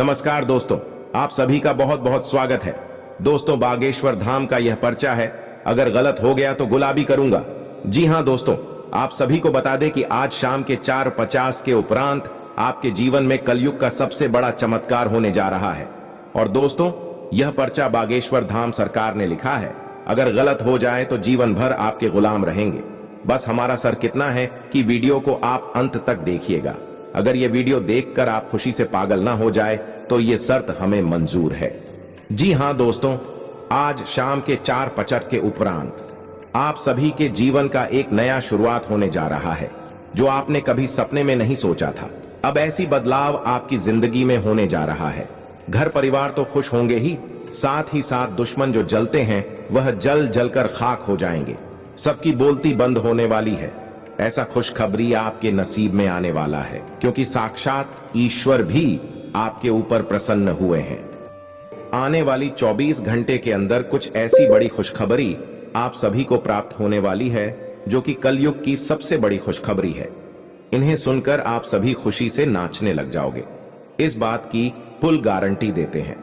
नमस्कार दोस्तों, आप सभी का बहुत बहुत स्वागत है। दोस्तों, बागेश्वर धाम का यह पर्चा है। अगर गलत हो गया तो गुलाबी करूंगा। जी हां दोस्तों, आप सभी को बता दें कि आज शाम के 4:50 के उपरांत आपके जीवन में कलयुग का सबसे बड़ा चमत्कार होने जा रहा है। और दोस्तों, यह पर्चा बागेश्वर धाम सरकार ने लिखा है। अगर गलत हो जाए तो जीवन भर आपके गुलाम रहेंगे। बस हमारा सर कितना है कि वीडियो को आप अंत तक देखिएगा। अगर यह वीडियो देखकर आप खुशी से पागल ना हो जाए तो यह शर्त हमें मंजूर है। जी हां दोस्तों, आज शाम के 4:50 के उपरांत आप सभी के जीवन का एक नया शुरुआत होने जा रहा है, जो आपने कभी सपने में नहीं सोचा था। अब ऐसी बदलाव आपकी जिंदगी में होने जा रहा है। घर परिवार तो खुश होंगे ही साथ दुश्मन जो जलते हैं वह जल जलकर खाक हो जाएंगे। सबकी बोलती बंद होने वाली है। ऐसा खुशखबरी आपके नसीब में आने वाला है, क्योंकि साक्षात ईश्वर भी आपके ऊपर प्रसन्न हुए हैं। आने वाली 24 घंटे के अंदर कुछ ऐसी बड़ी खुशखबरी आप सभी को प्राप्त होने वाली है, जो कि कलयुग की सबसे बड़ी खुशखबरी है। इन्हें सुनकर आप सभी खुशी से नाचने लग जाओगे। इस बात की फुल गारंटी देते हैं।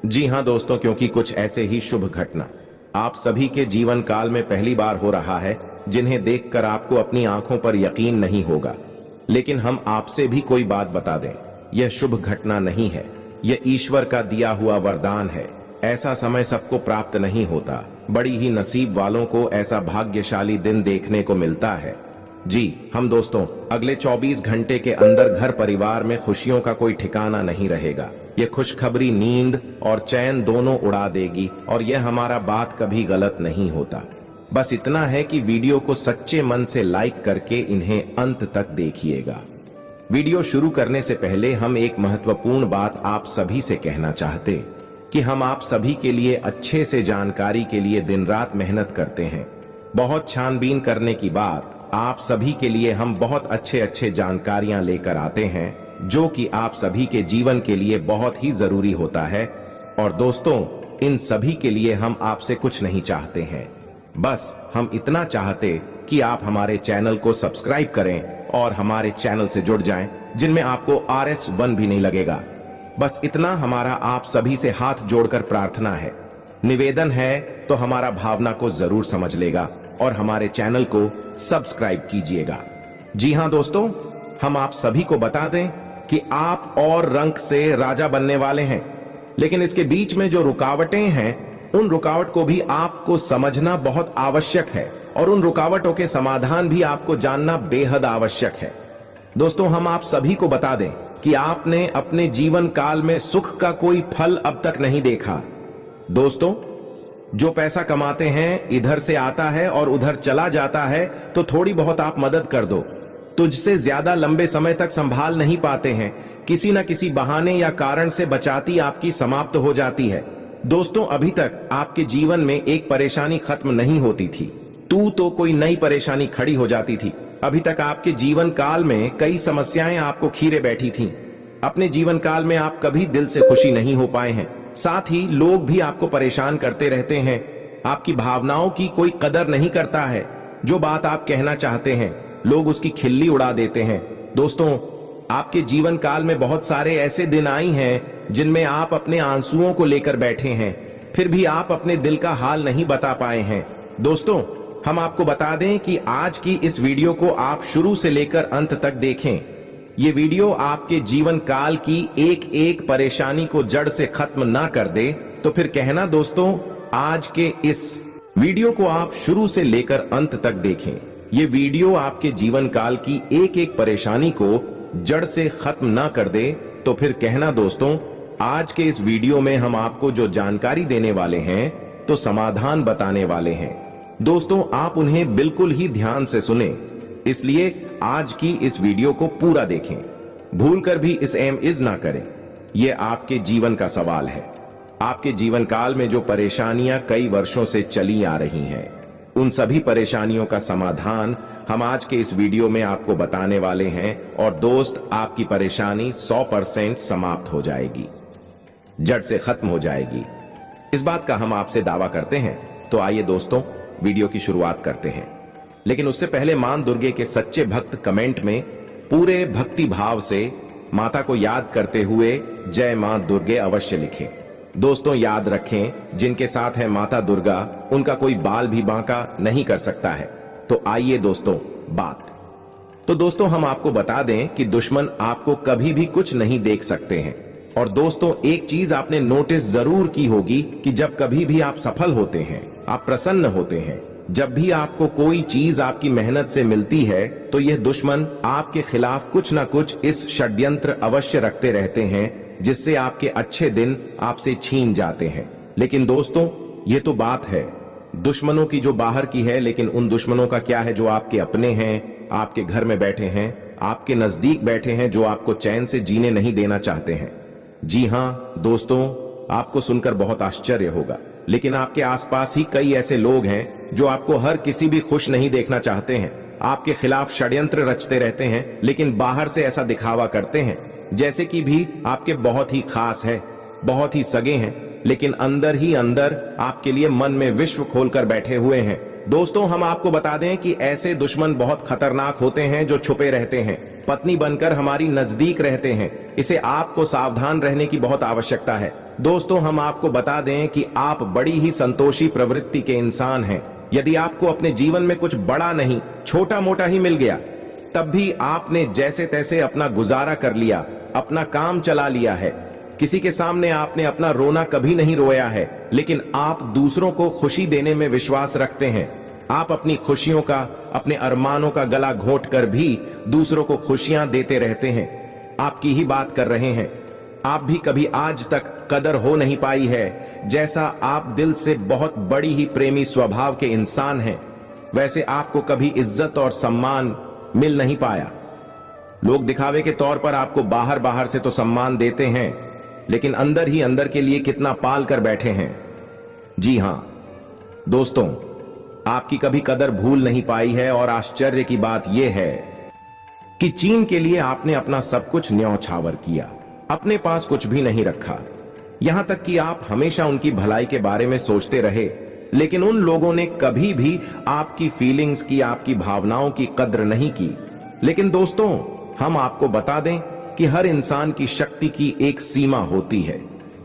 जी हां दोस्तों, क्योंकि कुछ ऐसे ही शुभ घटना आप सभी के जीवन काल में पहली बार हो रहा है, जिन्हें देखकर आपको अपनी आंखों पर यकीन नहीं होगा। लेकिन हम आपसे भी कोई बात बता दें, यह शुभ घटना नहीं है, यह ईश्वर का दिया हुआ वरदान है। ऐसा समय सबको प्राप्त नहीं होता। बड़ी ही नसीब वालों को ऐसा भाग्यशाली दिन देखने को मिलता है। जी हम दोस्तों, अगले 24 घंटे के अंदर घर परिवार में खुशियों का कोई ठिकाना नहीं रहेगा। यह खुशखबरी नींद और चैन दोनों उड़ा देगी, और यह हमारा बात कभी गलत नहीं होता। बस इतना है कि वीडियो को सच्चे मन से लाइक करके इन्हें अंत तक देखिएगा। वीडियो शुरू करने से पहले हम एक महत्वपूर्ण बात आप सभी से कहना चाहते कि हम आप सभी के लिए अच्छे से जानकारी के लिए दिन रात मेहनत करते हैं। बहुत छानबीन करने की बाद आप सभी के लिए हम बहुत अच्छे जानकारियां लेकर आते हैं, जो कि आप सभी के जीवन के लिए बहुत ही जरूरी होता है। और दोस्तों, इन सभी के लिए हम आपसे कुछ नहीं चाहते हैं, बस हम इतना चाहते कि आप हमारे चैनल को सब्सक्राइब करें और हमारे चैनल से जुड़ जाएं, जिनमें आपको RS1 भी नहीं लगेगा। बस इतना हमारा आप सभी से हाथ जोड़कर प्रार्थना है, निवेदन है, तो हमारा भावना को जरूर समझ लेगा और हमारे चैनल को सब्सक्राइब कीजिएगा। जी हां दोस्तों, हम आप सभी को बता दें कि आप और रंक से राजा बनने वाले हैं। लेकिन इसके बीच में जो रुकावटें हैं, उन रुकावट को भी आपको समझना बहुत आवश्यक है, और उन रुकावटों के समाधान भी आपको जानना बेहद आवश्यक है। दोस्तों, हम आप सभी को बता दें कि आपने अपने जीवन काल में सुख का कोई फल अब तक नहीं देखा। दोस्तों, जो पैसा कमाते हैं इधर से आता है और उधर चला जाता है, तो थोड़ी बहुत आप मदद कर दो। तुझसे ज्यादा लंबे समय तक संभाल नहीं पाते हैं, किसी न किसी बहाने या कारण से बचाती आपकी समाप्त हो जाती है। दोस्तों, अभी तक आपके जीवन में एक परेशानी खत्म नहीं होती थी, तो कोई नई परेशानी खड़ी हो जाती थी। अभी तक आपके जीवन काल में कई समस्याएं आपको खीरे बैठी थीं। अपने जीवन काल में आप कभी दिल से खुशी नहीं हो पाए हैं। साथ ही लोग भी आपको परेशान करते रहते हैं। आपकी भावनाओं की कोई कदर नहीं करता है। जो बात आप कहना चाहते हैं, लोग उसकी खिल्ली उड़ा देते हैं। दोस्तों, आपके जीवन काल में बहुत सारे ऐसे दिन आई हैं जिनमें आप अपने आंसुओं को लेकर बैठे हैं, फिर भी आप अपने दिल का हाल नहीं बता पाए हैं। दोस्तों, हम आपको बता दें कि आज की इस वीडियो को आप शुरू से लेकर अंत तक देखें। ये वीडियो आपके जीवन काल की एक एक परेशानी को जड़ से खत्म ना कर दे तो फिर कहना दोस्तों, आज के इस वीडियो को आप शुरू से लेकर अंत तक देखें। ये वीडियो आपके जीवन काल की एक एक परेशानी को जड़ से खत्म ना कर दे तो फिर कहना दोस्तों, आज के इस वीडियो में हम आपको जो जानकारी देने वाले हैं, तो समाधान बताने वाले हैं। दोस्तों, आप उन्हें बिल्कुल ही ध्यान से सुने, इसलिए आज की इस वीडियो को पूरा देखें। भूलकर भी इस एम इज ना करें। यह आपके जीवन का सवाल है। आपके जीवन काल में जो परेशानियां कई वर्षों से चली आ रही हैं, उन सभी परेशानियों का समाधान हम आज के इस वीडियो में आपको बताने वाले हैं। और दोस्त, आपकी परेशानी 100% समाप्त हो जाएगी, जड़ से खत्म हो जाएगी। इस बात का हम आपसे दावा करते हैं। तो आइए दोस्तों, वीडियो की शुरुआत करते हैं। लेकिन उससे पहले मां दुर्गे के सच्चे भक्त कमेंट में पूरे भक्ति भाव से माता को याद करते हुए जय मां दुर्गे अवश्य लिखें। दोस्तों याद रखें, जिनके साथ है माता दुर्गा उनका कोई बाल भी बांका नहीं कर सकता है। तो आइए दोस्तों तो दोस्तों हम आपको बता दें कि दुश्मन आपको कभी भी कुछ नहीं देख सकते हैं। और दोस्तों एक चीज आपने नोटिस जरूर की होगी कि जब कभी भी आप सफल होते हैं, आप प्रसन्न होते हैं, जब भी आपको कोई चीज आपकी मेहनत से मिलती है, तो यह दुश्मन आपके खिलाफ कुछ ना कुछ इस षड्यंत्र अवश्य रखते रहते हैं, जिससे आपके अच्छे दिन आपसे छीन जाते हैं। लेकिन दोस्तों ये तो बात है दुश्मनों की जो बाहर की है, लेकिन उन दुश्मनों का क्या है जो आपके अपने हैं, आपके घर में बैठे हैं, आपके नजदीक बैठे हैं, जो आपको चैन से जीने नहीं देना चाहते हैं। जी हाँ दोस्तों, आपको सुनकर बहुत आश्चर्य होगा, लेकिन आपके आसपास ही कई ऐसे लोग हैं जो आपको हर किसी भी खुश नहीं देखना चाहते हैं, आपके खिलाफ षड्यंत्र रचते रहते हैं, लेकिन बाहर से ऐसा दिखावा करते हैं जैसे कि भी आपके बहुत ही खास है, बहुत ही सगे हैं, लेकिन अंदर ही अंदर आपके लिए मन में विश्व खोलकर बैठे हुए हैं। दोस्तों हम आपको बता दें कि ऐसे दुश्मन बहुत खतरनाक होते हैं जो छुपे रहते हैं, पत्नी बनकर हमारी नजदीक रहते हैं। इसे आपको सावधान रहने की बहुत आवश्यकता है। दोस्तों हम आपको बता दें कि आप बड़ी ही संतोषी प्रवृत्ति के इंसान हैं। यदि आपको अपने जीवन में कुछ बड़ा नहीं, छोटा मोटा ही मिल गया, तब भी आपने जैसे तैसे अपना गुजारा कर लिया, अपना काम चला लिया है। किसी के सामने आपने अपना रोना कभी नहीं रोया है, लेकिन आप दूसरों को खुशी देने में विश्वास रखते हैं। आप अपनी खुशियों का, अपने अरमानों का गला घोंट कर भी दूसरों को खुशियां देते रहते हैं। आपकी ही बात कर रहे हैं। आप भी कभी आज तक कदर हो नहीं पाई है, जैसा आप दिल से बहुत बड़ी ही प्रेमी स्वभाव के इंसान हैं, वैसे आपको कभी इज्जत और सम्मान मिल नहीं पाया। लोग दिखावे के तौर पर आपको बाहर बाहर से तो सम्मान देते हैं, लेकिन अंदर ही अंदर के लिए कितना पाल कर बैठे हैं। जी हां दोस्तों, आपकी कभी कदर भूल नहीं पाई है। और आश्चर्य की बात यह है कि चीन के लिए आपने अपना सब कुछ न्यौछावर किया, अपने पास कुछ भी नहीं रखा। यहां तक कि आप हमेशा उनकी भलाई के बारे में सोचते रहे, लेकिन उन लोगों ने कभी भी आपकी फीलिंग्स की, आपकी भावनाओं की कद्र नहीं की। लेकिन दोस्तों हम आपको बता दें कि हर इंसान की शक्ति की एक सीमा होती है,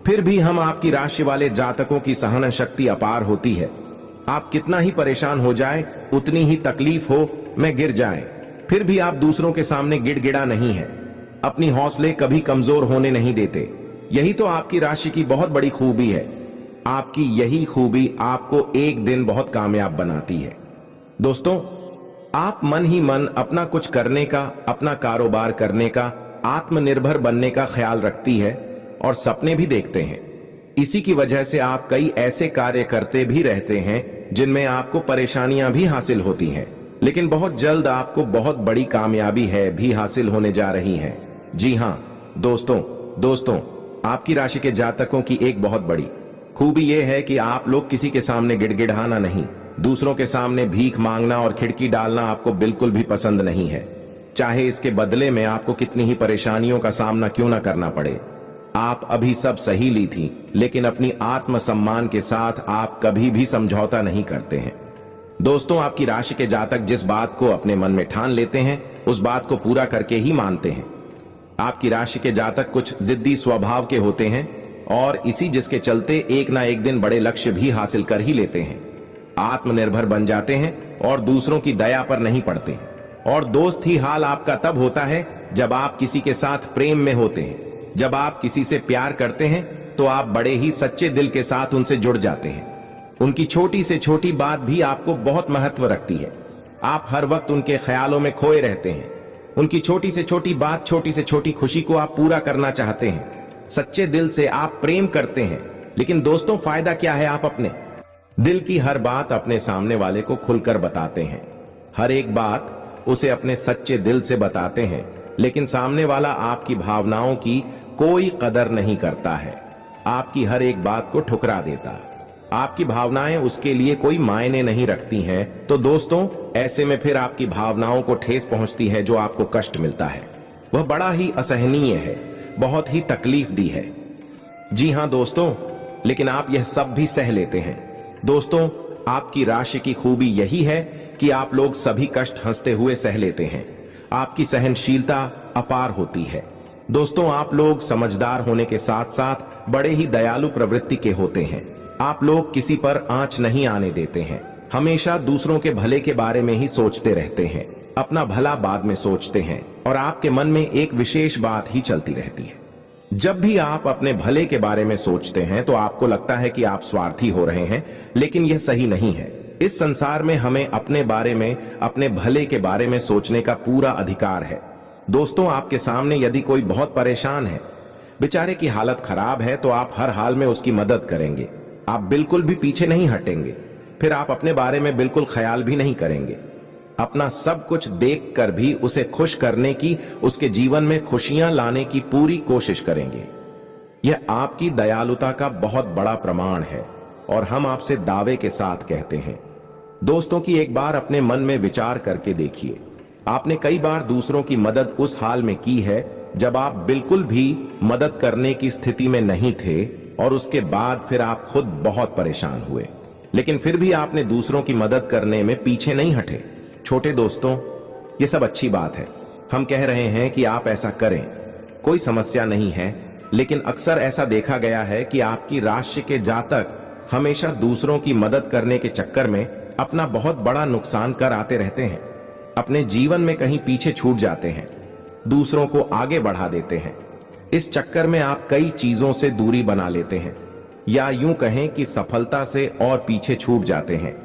फिर भी हम आपकी राशि वाले जातकों की सहन शक्ति अपार होती है। आप कितना ही परेशान हो जाए, उतनी ही तकलीफ हो में गिर जाएं, फिर भी आप दूसरों के सामने गिड़गिड़ा नहीं है, अपनी हौसले कभी कमजोर होने नहीं देते। यही तो आपकी राशि की बहुत बड़ी खूबी है। आपकी यही खूबी आपको एक दिन बहुत कामयाब बनाती है। दोस्तों आप मन ही मन अपना कुछ करने का, अपना कारोबार करने का, आत्मनिर्भर बनने का ख्याल रखती है और सपने भी देखते हैं। इसी की वजह से आप कई ऐसे कार्य करते भी रहते हैं जिनमें आपको परेशानियां भी हासिल होती हैं, लेकिन बहुत जल्द आपको बहुत बड़ी कामयाबी है भी हासिल होने जा रही है। जी हां दोस्तों आपकी राशि के जातकों की एक बहुत बड़ी खूबी यह है कि आप लोग किसी के सामने गिड़गिड़ाना नहीं, दूसरों के सामने भीख मांगना और खिड़की डालना आपको बिल्कुल भी पसंद नहीं है, चाहे इसके बदले में आपको कितनी ही परेशानियों का सामना क्यों ना करना पड़े। आप अभी सब सही ली थी, लेकिन अपनी आत्मसम्मान के साथ आप कभी भी समझौता नहीं करते हैं। दोस्तों आपकी राशि के जातक जिस बात को अपने मन में ठान लेते हैं, उस बात को पूरा करके ही मानते हैं। आपकी राशि के जातक कुछ जिद्दी स्वभाव के होते हैं और इसी जिसके चलते एक ना एक दिन बड़े लक्ष्य भी हासिल कर ही लेते हैं, आत्मनिर्भर बन जाते हैं और दूसरों की दया पर नहीं पड़ते हैं। और दोस्त ही हाल आपका तब होता है जब आप किसी के साथ प्रेम में होते हैं। जब आप किसी से प्यार करते हैं तो आप बड़े ही सच्चे दिल के साथ उनसे जुड़ जाते हैं। उनकी छोटी से छोटी बात भी आपको बहुत महत्व रखती है। आप हर वक्त उनके ख्यालों में खोए रहते हैं। उनकी छोटी से छोटी बात, छोटी से छोटी खुशी को आप पूरा करना चाहते हैं। सच्चे दिल से आप प्रेम करते हैं, लेकिन दोस्तों फायदा क्या है, आप अपने दिल की हर बात अपने सामने वाले को खुलकर बताते हैं। हर एक बात उसे अपने सच्चे दिल से बताते हैं, लेकिन सामने वाला आपकी भावनाओं की कोई कदर नहीं करता है, आपकी हर एक बात को ठुकरा देता। आपकी भावनाएं उसके लिए कोई मायने नहीं रखती हैं। तो दोस्तों ऐसे में फिर आपकी भावनाओं को ठेस पहुंचती है, जो आपको कष्ट मिलता है वह बड़ा ही असहनीय है, बहुत ही तकलीफ दी है। जी हां दोस्तों, लेकिन आप यह सब भी सह लेते हैं। दोस्तों आपकी राशि की खूबी यही है कि आप लोग सभी कष्ट हंसते हुए सह लेते हैं। आपकी सहनशीलता अपार होती है। दोस्तों, आप लोग समझदार होने के साथ साथ बड़े ही दयालु प्रवृत्ति के होते हैं। आप लोग किसी पर आंच नहीं आने देते हैं, हमेशा दूसरों के भले के बारे में ही सोचते रहते हैं, अपना भला बाद में सोचते हैं और आपके मन में एक विशेष बात ही चलती रहती है। जब भी आप अपने भले के बारे में सोचते हैं तो आपको लगता है कि आप स्वार्थी हो रहे हैं, लेकिन यह सही नहीं है। इस संसार में हमें अपने बारे में, अपने भले के बारे में सोचने का पूरा अधिकार है। दोस्तों, आपके सामने यदि कोई बहुत परेशान है, बेचारे की हालत खराब है, तो आप हर हाल में उसकी मदद करेंगे। आप बिल्कुल भी पीछे नहीं हटेंगे। फिर आप अपने बारे में बिल्कुल ख्याल भी नहीं करेंगे। अपना सब कुछ देखकर भी उसे खुश करने की, उसके जीवन में खुशियां लाने की पूरी कोशिश करेंगे। यह आपकी दयालुता का बहुत बड़ा प्रमाण है और हम आपसे दावे के साथ कहते हैं। दोस्तों की एक बार अपने मन में विचार करके देखिए, आपने कई बार दूसरों की मदद उस हाल में की है जब आप बिल्कुल भी मदद करने की स्थिति में नहीं थे और उसके बाद फिर आप खुद बहुत परेशान हुए, लेकिन फिर भी आपने दूसरों की मदद करने में पीछे नहीं हटे। छोटे दोस्तों, ये सब अच्छी बात है। हम कह रहे हैं कि आप ऐसा करें, कोई समस्या नहीं है, लेकिन अक्सर ऐसा देखा गया है कि आपकी राशि के जातक हमेशा दूसरों की मदद करने के चक्कर में अपना बहुत बड़ा नुकसान कर आते रहते हैं। अपने जीवन में कहीं पीछे छूट जाते हैं, दूसरों को आगे बढ़ा देते हैं। इस चक्कर में आप कई चीजों से दूरी बना लेते हैं, या यूं कहें कि सफलता से और पीछे छूट जाते हैं।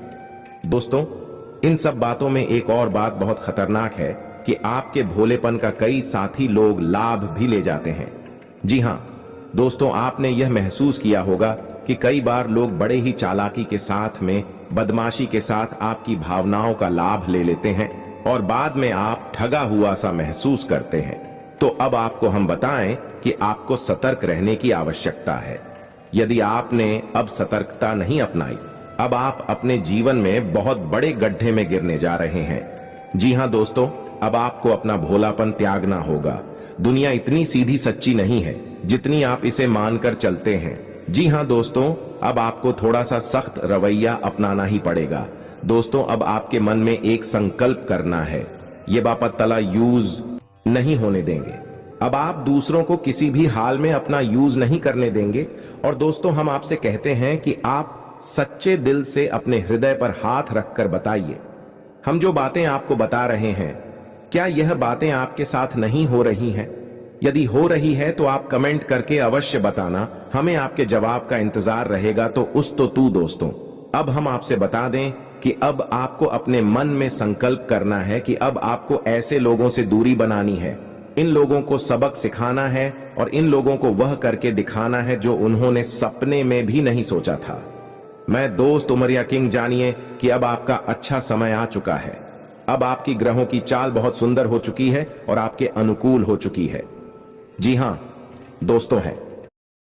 दोस्तों, इन सब बातों में एक और बात बहुत खतरनाक है कि आपके भोलेपन का कई साथी लोग लाभ भी ले जाते हैं। जी हां दोस्तों, आपने यह महसूस किया होगा कि कई बार लोग बड़े ही चालाकी के साथ में, बदमाशी के साथ आपकी भावनाओं का लाभ ले लेते हैं और बाद में आप ठगा हुआ सा महसूस करते हैं। तो अब आपको हम बताएं कि आपको सतर्क रहने की आवश्यकता है। यदि आपने अब सतर्कता नहीं अपनाई, अब आप अपने जीवन में बहुत बड़े गड्ढे में गिरने जा रहे हैं। जी हां दोस्तों, अब आपको अपना भोलापन त्यागना होगा। दुनिया इतनी सीधी सच्ची नहीं है जितनी आप इसे मानकर चलते हैं। जी हां दोस्तों, अब आपको थोड़ा सा सख्त रवैया अपनाना ही पड़ेगा। दोस्तों, अब आपके मन में एक संकल्प करना है, ये बापतला यूज नहीं होने देंगे। अब आप दूसरों को किसी भी हाल में अपना यूज नहीं करने देंगे। और दोस्तों, हम आपसे कहते हैं कि आप सच्चे दिल से अपने हृदय पर हाथ रखकर बताइए, हम जो बातें आपको बता रहे हैं, क्या यह बातें आपके साथ नहीं हो रही हैं? यदि हो रही है तो आप कमेंट करके अवश्य बताना, हमें आपके जवाब का इंतजार रहेगा। तो उस तो तू दोस्तों, अब हम आपसे बता दें कि अब आपको अपने मन में संकल्प करना है कि अब आपको ऐसे लोगों से दूरी बनानी है। इन लोगों को सबक सिखाना है और इन लोगों को वह करके दिखाना है जो उन्होंने सपने में भी नहीं सोचा था। मैं दोस्त उमरिया किंग, जानिए कि अब आपका अच्छा समय आ चुका है। अब आपकी ग्रहों की चाल बहुत सुंदर हो चुकी है और आपके अनुकूल हो चुकी है। जी हां दोस्तों, है